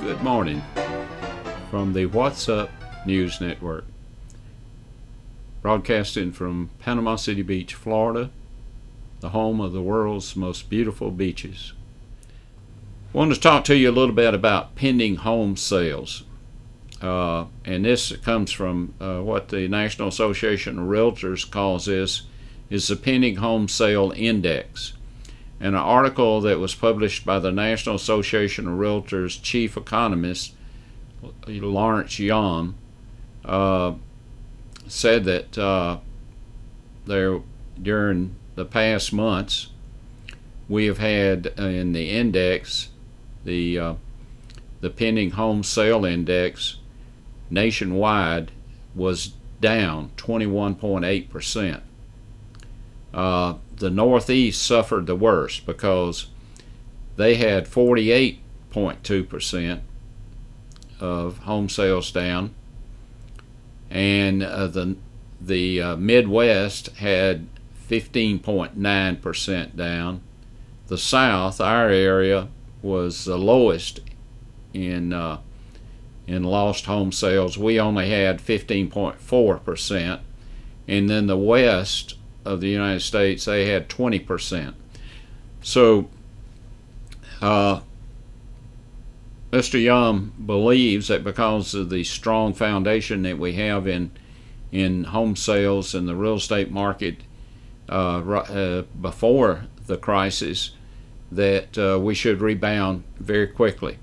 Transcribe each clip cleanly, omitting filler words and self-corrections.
Good morning from the What's Up News Network, broadcasting from Panama City Beach, Florida, the home of the world's most beautiful beaches. I want to talk to you a little bit about pending home sales. And this comes from what the National Association of Realtors calls this is the Pending Home Sale Index. And an article that was published by the National Association of Realtors chief economist, Lawrence Yum, said that during the past months, we have had in the index, the pending home sale index nationwide was down 21.8%. The Northeast suffered the worst because they had 48.2% of home sales down, and the Midwest had 15.9% down. The South, our area, was the lowest in lost home sales. We only had 15.4%, and then the West of the United States, they had 20%. So Mr. Yum believes that because of the strong foundation that we have in home sales and the real estate market before the crisis, that we should rebound very quickly.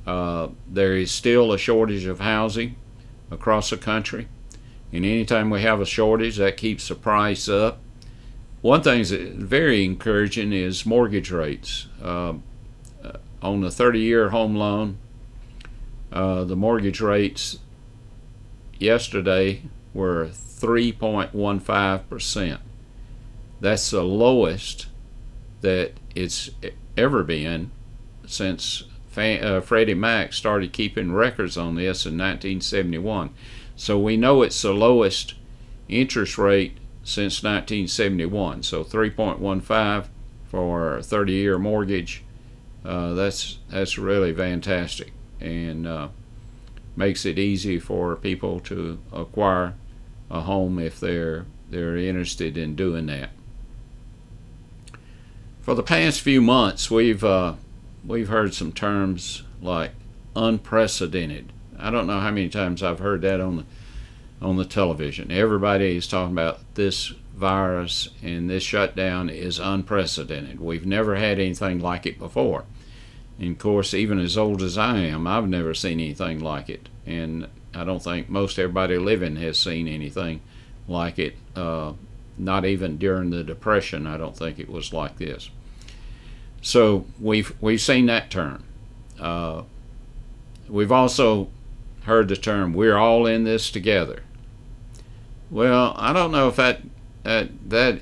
There is still a shortage of housing across the country, and anytime we have a shortage, that keeps the price up. One thing that's very encouraging is mortgage rates. On the 30-year home loan, the mortgage rates yesterday were 3.15%. That's the lowest that it's ever been since Freddie Mac started keeping records on this in 1971. So we know it's the lowest interest rate since 1971. So 3.15 for a 30-year mortgage, that's really fantastic, and makes it easy for people to acquire a home if they're interested in doing that. For the past few months, we've heard some terms like unprecedented. I don't know how many times I've heard that on the television. Everybody is talking about this virus, and this shutdown is unprecedented. We've never had anything like it before. And of course, even as old as I am, I've never seen anything like it. And I don't think most everybody living has seen anything like it. Not even during the Depression, I don't think it was like this. So we've seen that term. We've also heard the term, we're all in this together. Well, I don't know if that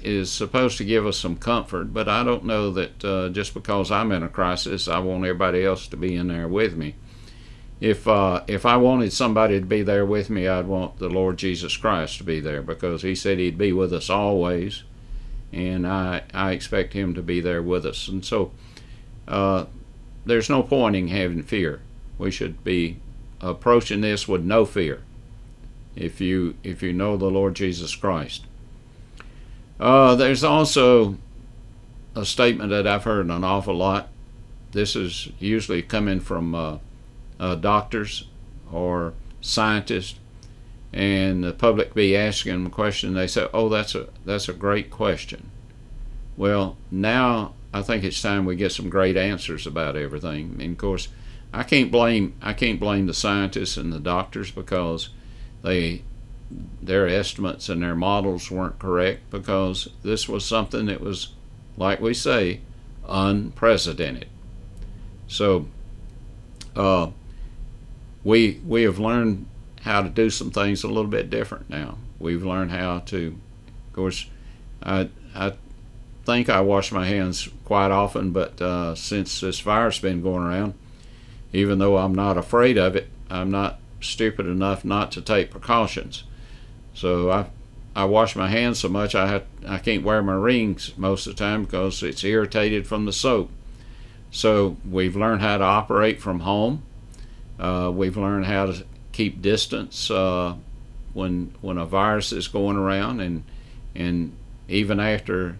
is supposed to give us some comfort, but I don't know that just because I'm in a crisis, I want everybody else to be in there with me. If I wanted somebody to be there with me, I'd want the Lord Jesus Christ to be there, because he said he'd be with us always, and I expect him to be there with us. And so there's no point in having fear. We should be approaching this with no fear if you know the Lord Jesus Christ. There's also a statement that I've heard an awful lot. This is usually coming from doctors or scientists, and the public be asking them a question. They say, "Oh, that's a great question." Well, now I think it's time we get some great answers about everything. And of course, I can't blame the scientists and the doctors, because their estimates and their models weren't correct, because this was something that was, like we say, unprecedented. So we have learned how to do some things a little bit different now. We've learned how to, of course, I think I wash my hands quite often, but since this virus has been going around, even though I'm not afraid of it, I'm not stupid enough not to take precautions. So I wash my hands so much I can't wear my rings most of the time because it's irritated from the soap. So we've learned how to operate from home. We've learned how to keep distance when a virus is going around, and even after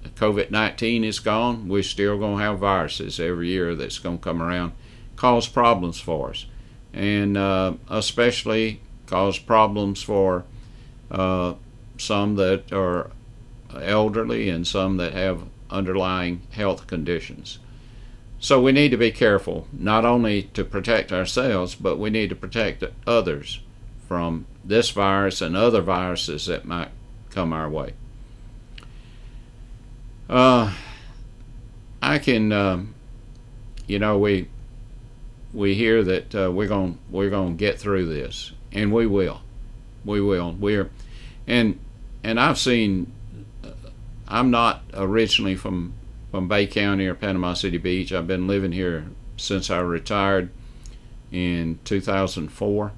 COVID-19 is gone, we're still going to have viruses every year that's going to come around, cause problems for us, and especially cause problems for some that are elderly and some that have underlying health conditions. So we need to be careful, not only to protect ourselves, but we need to protect others from this virus and other viruses that might come our way. I can, we hear that we're going to get through this, and we will. And I've seen. I'm not originally from Bay County or Panama City Beach. I've been living here since I retired in 2004.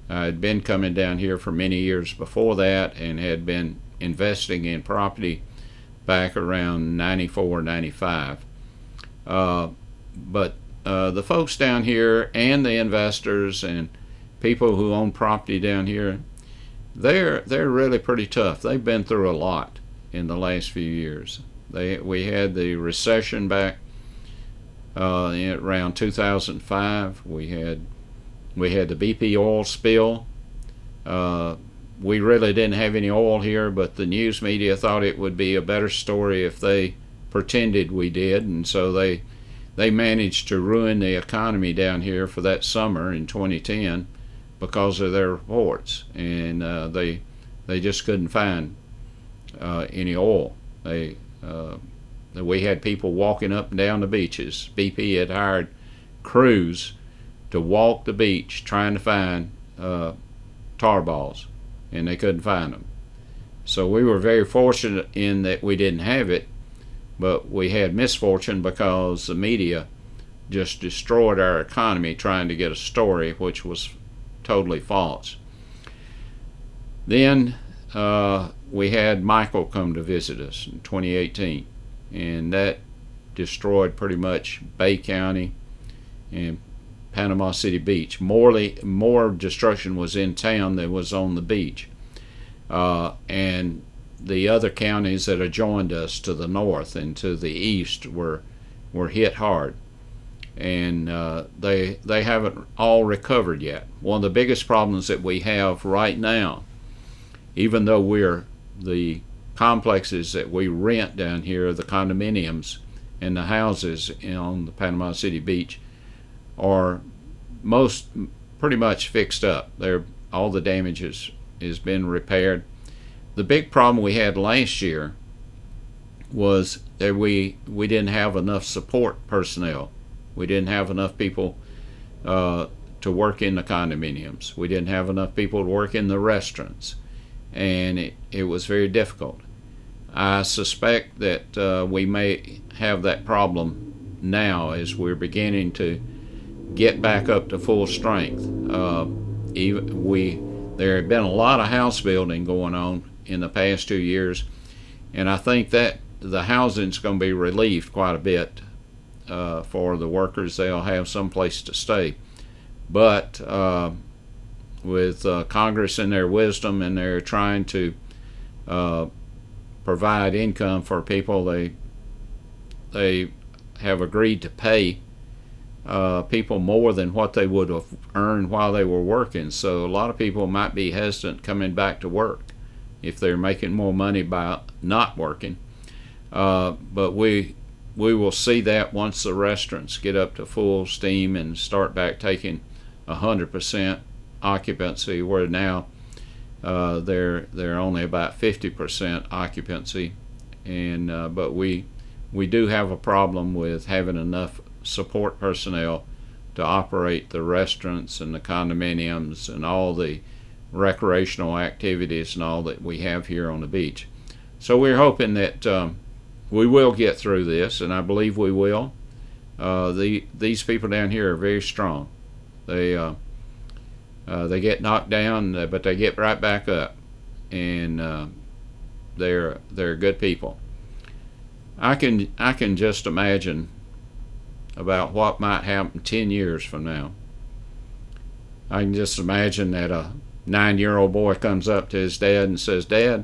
I had been coming down here for many years before that, and had been investing in property back around 94, 95. But the folks down here and the investors and people who own property down here, they're really pretty tough. They've been through a lot in the last few years. We had the recession back around 2005. We had the BP oil spill. We really didn't have any oil here, but the news media thought it would be a better story if they pretended we did, and so they managed to ruin the economy down here for that summer in 2010 because of their reports, and they just couldn't find any oil. We had people walking up and down the beaches. BP had hired crews to walk the beach trying to find tar balls, and they couldn't find them. So we were very fortunate in that we didn't have it, but we had misfortune because the media just destroyed our economy trying to get a story which was totally false. Then we had Michael come to visit us in 2018, and that destroyed pretty much Bay County and Panama City Beach. More destruction was in town than was on the beach. And the other counties that adjoined us to the north and to the east were hit hard. And they haven't all recovered yet. One of the biggest problems that we have right now, even though we're the complexes that we rent down here, the condominiums and the houses on the Panama City Beach, are pretty much fixed up. All the damage has been repaired. The big problem we had last year was that we didn't have enough support personnel. We didn't have enough people to work in the condominiums. We didn't have enough people to work in the restaurants, and it was very difficult. I suspect that we may have that problem now as we're beginning to get back up to full strength. There had been a lot of house building going on in the past 2 years, and I think that the housing's going to be relieved quite a bit for the workers. They'll have some place to stay. But with Congress and their wisdom, and they're trying to provide income for people, they have agreed to pay people more than what they would have earned while they were working. So a lot of people might be hesitant coming back to work if they're making more money by not working. But we will see that once the restaurants get up to full steam and start back taking 100% occupancy, where now they're only about 50% occupancy. And but we do have a problem with having enough support personnel to operate the restaurants and the condominiums and all the recreational activities and all that we have here on the beach. So we're hoping that we will get through this, and I believe we will. These people down here are very strong. They get knocked down, but they get right back up, and they're good people. I can just imagine about what might happen 10 years from now. I can just imagine that a 9-year-old boy comes up to his dad and says, "Dad,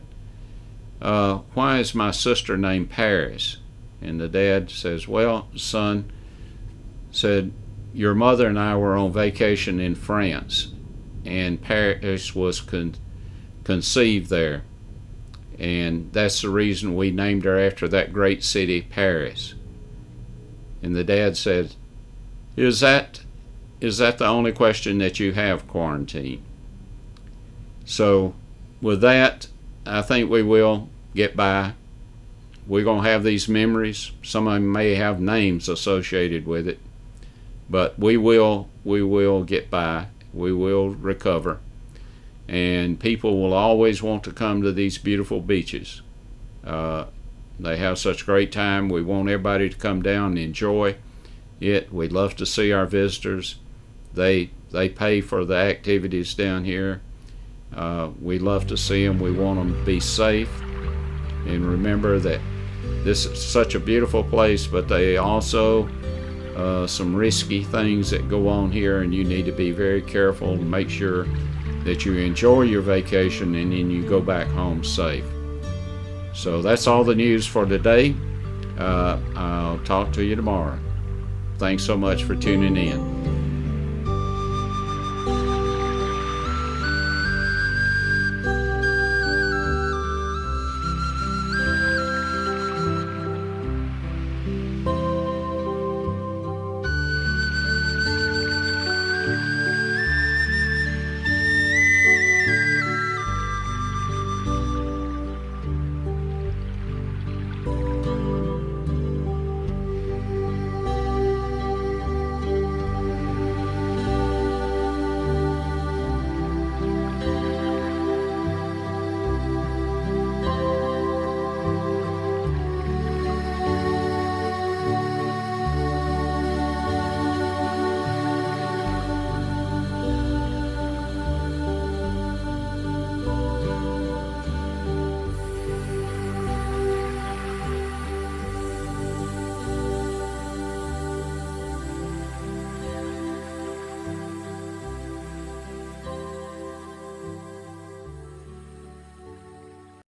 why is my sister named Paris?" And the dad says, "Well, son," said, "your mother and I were on vacation in France, and Paris was conceived there. And that's the reason we named her after that great city, Paris." And the dad said, Is that the only question that you have, Quarantine?" So with that, I think we will get by. We're going to have these memories. Some of them may have names associated with it, but we will get by. We will recover. And people will always want to come to these beautiful beaches. They have such great time. We want everybody to come down and enjoy it. We love to see our visitors. They pay for the activities down here. We love to see them. We want them to be safe. And remember that this is such a beautiful place, but they also some risky things that go on here, and you need to be very careful and make sure that you enjoy your vacation and then you go back home safe. So that's all the news for today. I'll talk to you tomorrow. Thanks so much for tuning in.